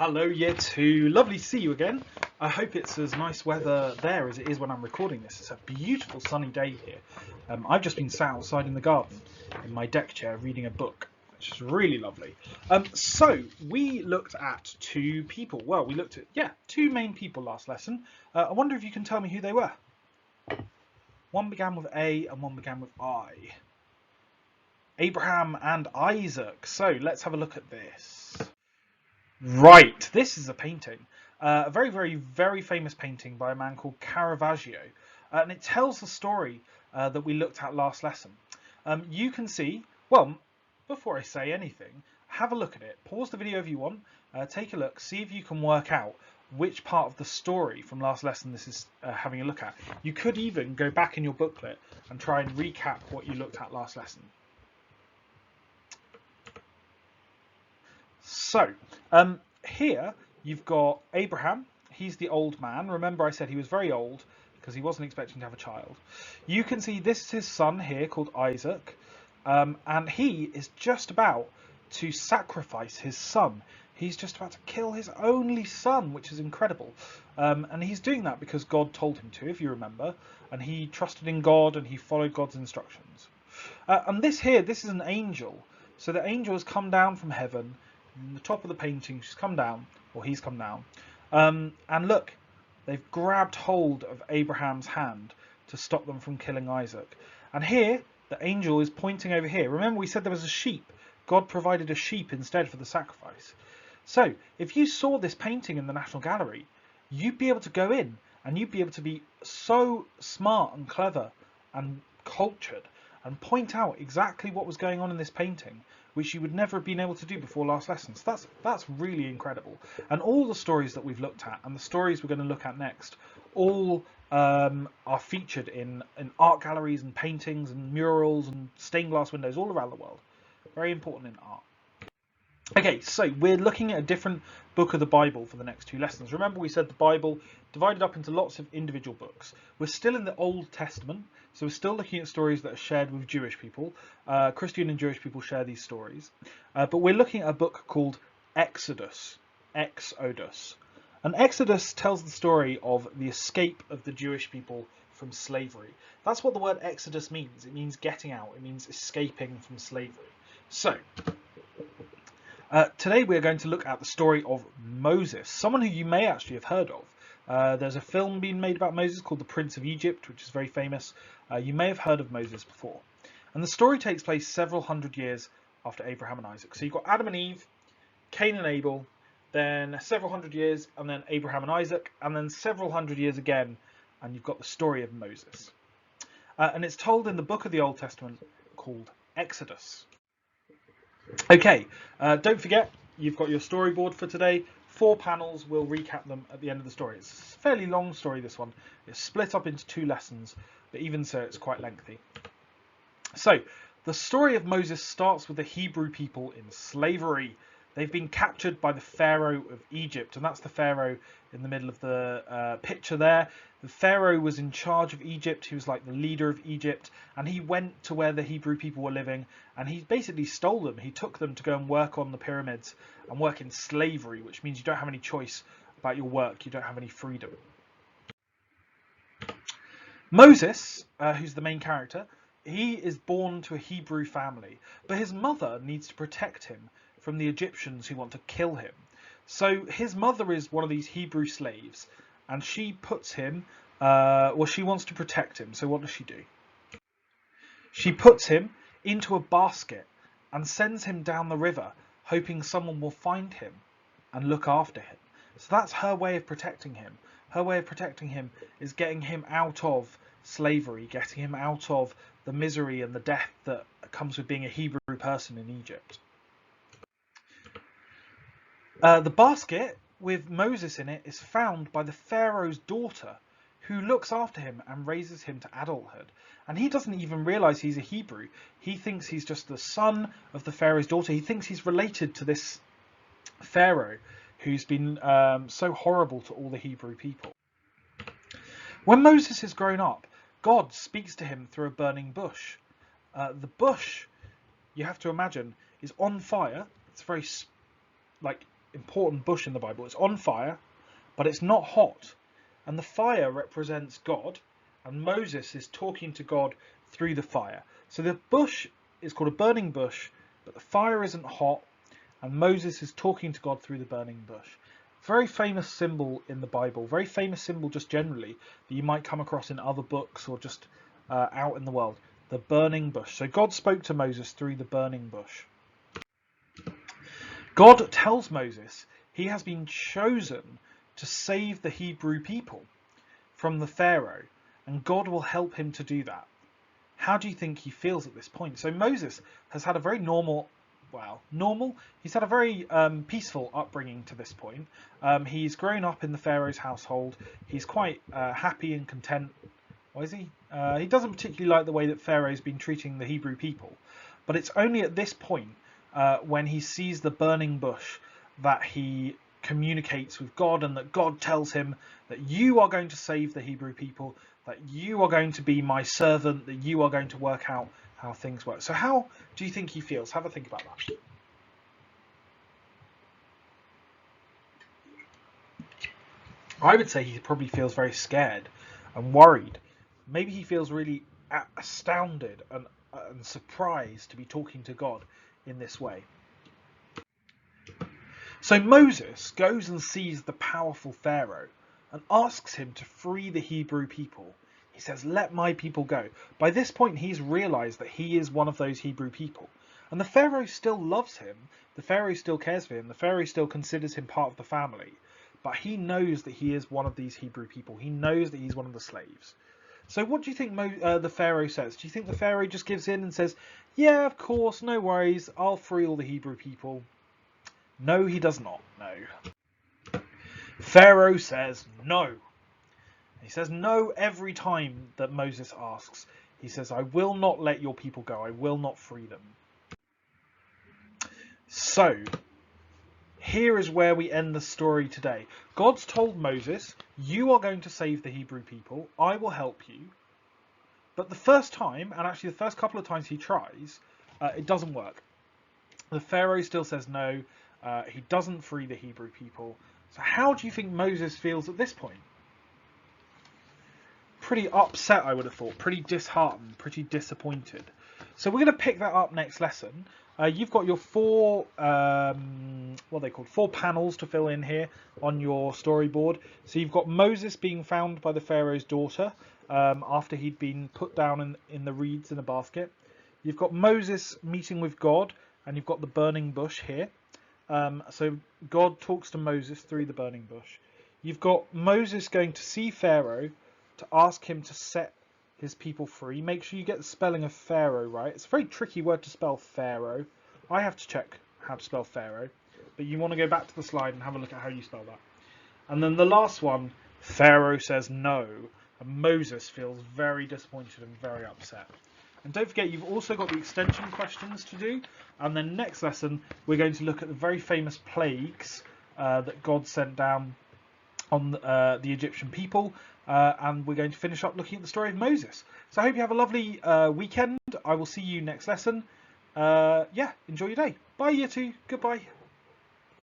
Hello Year 2, lovely to see you again. I hope it's as nice weather there as it is when I'm recording this. It's a beautiful sunny day here. I've just been sat outside in the garden in my deck chair reading a book, which is really lovely. So we looked at two people. Well, we looked at, two main people last lesson. I wonder if you can tell me who they were. One began with A and one began with I. Abraham and Isaac. So let's have a look at this. Right, this is a painting. A very, very, very famous painting by a man called Caravaggio. And it tells the story that we looked at last lesson. You can see, well, before I say anything, have a look at it. Pause the video if you want, take a look, see if you can work out which part of the story from last lesson this is having a look at. You could even go back in your booklet and try and recap what you looked at last lesson. So, here you've got Abraham. He's the old man. Remember I said he was very old because he wasn't expecting to have a child. You can see this is his son here called Isaac. And he is just about to sacrifice his son. He's just about to kill his only son, which is incredible. And he's doing that because God told him to, if you remember. And he trusted in God and he followed God's instructions. And this is an angel. So the angel has come down from heaven. In the top of the painting, she's come down, or he's come down, and look, they've grabbed hold of Abraham's hand to stop them from killing Isaac. And here, the angel is pointing over here. Remember, we said there was a sheep. God provided a sheep instead for the sacrifice. So, if you saw this painting in the National Gallery, you'd be able to go in, and you'd be able to be so smart and clever and cultured, and point out exactly what was going on in this painting, which you would never have been able to do before last lesson. So that's really incredible. And all the stories that we've looked at and the stories we're going to look at next all are featured in art galleries and paintings and murals and stained glass windows all around the world. Very important in art. Okay, so we're looking at a different book of the Bible for the next two lessons. Remember we said the Bible divided up into lots of individual books. We're still in the Old Testament, so we're still looking at stories that are shared with Jewish people. Christian and Jewish people share these stories. But we're looking at a book called Exodus. Exodus. And Exodus tells the story of the escape of the Jewish people from slavery. That's what the word Exodus means. It means getting out. It means escaping from slavery. So, today we're going to look at the story of Moses, someone who you may actually have heard of. There's a film being made about Moses called The Prince of Egypt, which is very famous. You may have heard of Moses before. And the story takes place several hundred years after Abraham and Isaac. So you've got Adam and Eve, Cain and Abel, then several hundred years, and then Abraham and Isaac, and then several hundred years again, and you've got the story of Moses. And it's told in the book of the Old Testament called Exodus. Okay, don't forget, you've got your storyboard for today. 4 panels, we'll recap them at the end of the story. It's a fairly long story, this one. It's split up into 2 lessons, but even so, it's quite lengthy. So, the story of Moses starts with the Hebrew people in slavery. They've been captured by the Pharaoh of Egypt, and that's the Pharaoh in the middle of the picture there. The Pharaoh was in charge of Egypt. He was like the leader of Egypt, and he went to where the Hebrew people were living, and he basically stole them. He took them to go and work on the pyramids and work in slavery, which means you don't have any choice about your work. You don't have any freedom. Moses, who's the main character, he is born to a Hebrew family, but his mother needs to protect him from the Egyptians who want to kill him. So his mother is one of these Hebrew slaves, and she puts him, she wants to protect him. So what does she do? She puts him into a basket and sends him down the river, hoping someone will find him and look after him. So that's her way of protecting him. Her way of protecting him is getting him out of slavery, getting him out of the misery and the death that comes with being a Hebrew person in Egypt. The basket with Moses in it is found by the Pharaoh's daughter, who looks after him and raises him to adulthood. And he doesn't even realise he's a Hebrew. He thinks he's just the son of the Pharaoh's daughter. He thinks he's related to this Pharaoh who's been so horrible to all the Hebrew people. When Moses is grown up, God speaks to him through a burning bush. The bush, you have to imagine, is on fire. It's very important bush in the Bible. It's on fire, but it's not hot. And the fire represents God, and Moses is talking to God through the fire. So the bush is called a burning bush, but the fire isn't hot, and Moses is talking to God through the burning bush. Very famous symbol in the Bible, very famous symbol just generally that you might come across in other books or just out in the world. The burning bush. So God spoke to Moses through the burning bush. God tells Moses he has been chosen to save the Hebrew people from the Pharaoh, and God will help him to do that. How do you think he feels at this point? So Moses has had a very he's had a very peaceful upbringing to this point. He's grown up in the Pharaoh's household. He's quite happy and content. Why is he? He doesn't particularly like the way that Pharaoh's been treating the Hebrew people. But it's only at this point, when he sees the burning bush, that he communicates with God, and that God tells him that you are going to save the Hebrew people, that you are going to be my servant, that you are going to work out how things work. So how do you think he feels? Have a think about that. I would say he probably feels very scared and worried. Maybe he feels really astounded and surprised to be talking to God in this way. So Moses goes and sees the powerful Pharaoh and asks him to free the Hebrew people. He says, "Let my people go." By this point, he's realized that he is one of those Hebrew people. And the Pharaoh still loves him. The Pharaoh still cares for him. The Pharaoh still considers him part of the family. But he knows that he is one of these Hebrew people. He knows that he's one of the slaves. So what do you think the Pharaoh says? Do you think the Pharaoh just gives in and says, "Yeah, of course, no worries, I'll free all the Hebrew people"? No, he does not. No. Pharaoh says no. He says no every time that Moses asks. He says, "I will not let your people go. I will not free them." So, here is where we end the story today. God's told Moses, "You are going to save the Hebrew people. I will help you." But the first time, and actually the first couple of times he tries, it doesn't work. The Pharaoh still says no. He doesn't free the Hebrew people. So how do you think Moses feels at this point? Pretty upset, I would have thought. Pretty disheartened, pretty disappointed. So we're going to pick that up next lesson. You've got your four, what are they called? 4 panels to fill in here on your storyboard. So you've got Moses being found by the Pharaoh's daughter after he'd been put down in the reeds in a basket. You've got Moses meeting with God, and you've got the burning bush here. So God talks to Moses through the burning bush. You've got Moses going to see Pharaoh to ask him to set his people free. Make sure you get the spelling of Pharaoh right. It's a very tricky word to spell, Pharaoh. I have to check how to spell Pharaoh, but you want to go back to the slide and have a look at how you spell that. And then the last one, Pharaoh says no, and Moses feels very disappointed and very upset. And don't forget, you've also got the extension questions to do. And then next lesson, we're going to look at the very famous plagues that God sent down on the Egyptian people. And we're going to finish up looking at the story of Moses. So I hope you have a lovely weekend. I will see you next lesson. Yeah, enjoy your day. Bye, Year 2. Goodbye.